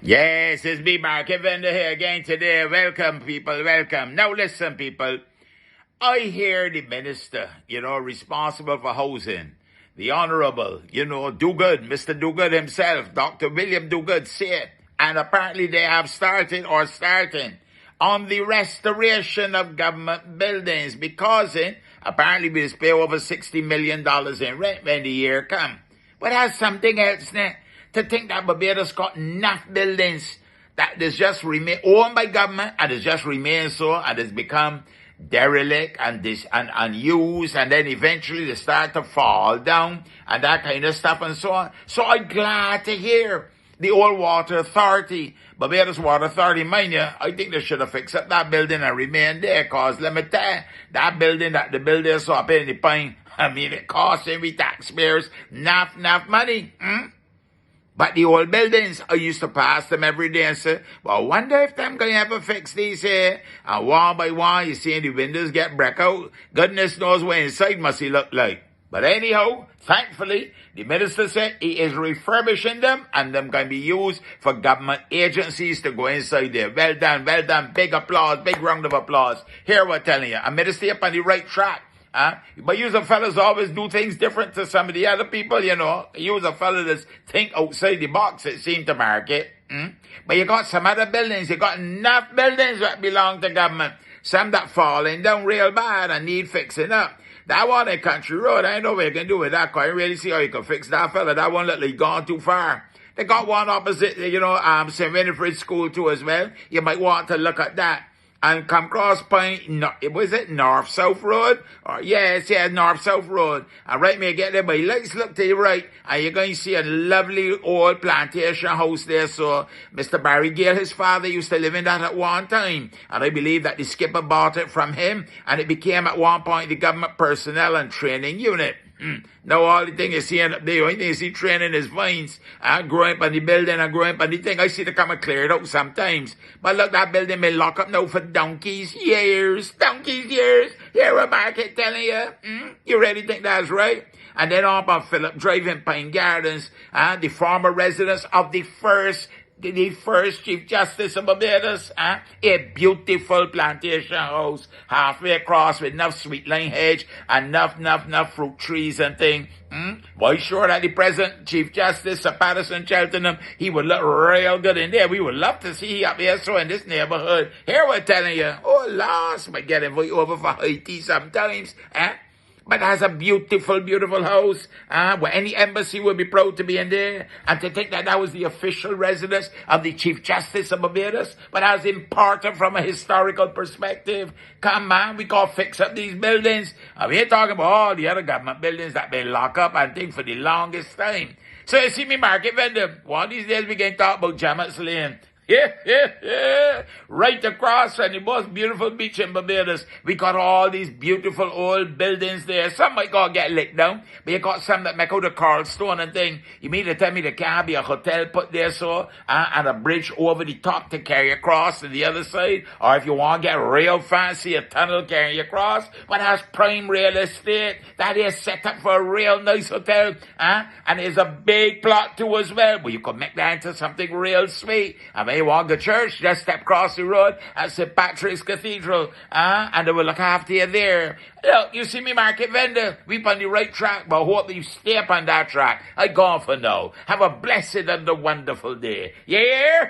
Yes, it's me, Market Vendor here again today. Welcome, people, welcome. Now listen, people. I hear the minister, responsible for housing, the Honorable, Dogood, Mr. Dogood himself, Dr. William Dogood said, and apparently they have started or starting on the restoration of government buildings because apparently we just pay over $60 million in rent when the year comes. But that's something else now. To think that Barbados got enough buildings that there's just remain owned by government and it's just remained so and it's become derelict and unused and then eventually they start to fall down and that kind of stuff and so on. So I'm glad to hear the old Water Authority, Barbados Water Authority, mind you, I think they should have fixed up that building and remained there because let me tell you, that building that the builders saw up in the pine, it costs every taxpayers enough money. But the old buildings, I used to pass them every day and say, well, I wonder if them going to ever fix these here. And one by one, you see the windows get break out. Goodness knows what inside must he look like. But anyhow, thankfully, the minister said he is refurbishing them and them can be used for government agencies to go inside there. Well done. Big applause, big round of applause. Here we're telling you, I'm going to stay up on the right track. But you fellas always do things different to some of the other people, You a fella that think outside the box, it seemed to market. But you got some other buildings. You got enough buildings that belong to government. Some that falling down real bad and need fixing up. That one in Country Road, I know what you can do with that. Can't really see how you can fix that fella. That one look like gone too far. They got one opposite, St. Winifred School too as well. You might want to look at that. And come cross point, was it North-South Road? Or yes, North-South Road. And right when you get there, but let's look to the right, and you're going to see a lovely old plantation house there. So Mr. Barry Gale, his father, used to live in that at one time. And I believe that the skipper bought it from him, and it became at one point the government personnel and training unit. Now all the thing you see up there, only thing you see training is vines. Growing up on the building and growing up on the thing. I see they come and clear it out sometimes. But look, that building may lock up now for donkeys years. Here a market telling you. You really think that's right? And then up on Philip Drive in Pine Gardens, the former residence of the first Chief Justice of Barbados, a beautiful plantation house, halfway across with enough sweet lime hedge and enough fruit trees and thing. Well, sure that the present Chief Justice of Patterson Cheltenham, he would look real good in there. We would love to see he up here so in this neighborhood. Here we're telling you, oh, last, might get invite over for Haiti sometimes, But has a beautiful house, where any embassy would be proud to be in there. And to think that was the official residence of the Chief Justice of Barbados, but as important from a historical perspective. Come on, we got to fix up these buildings. And we ain't talking about all the other government buildings that they lock up and think for the longest time. So you see me, Market Vendor, one of these days we can talk about Jamet's Lane. Right across from the most beautiful beach in Barbados. We got all these beautiful old buildings there. Some might go get licked down, but you got some that make out of coral stone and thing. You mean to tell me there can't be a hotel put there so, and a bridge over the top to carry across to the other side? Or if you want to get real fancy, a tunnel carry across, but has prime real estate. That is set up for a real nice hotel, and there's a big plot too as well, where you could make that into something real sweet. I mean, you walk to church, just step across the road at St. Patrick's Cathedral, and they will look after you there. Look, you see me, Market Vendor, we on the right track, but hope you stay up on that track. I gone for now. Have a blessed and a wonderful day. Yeah?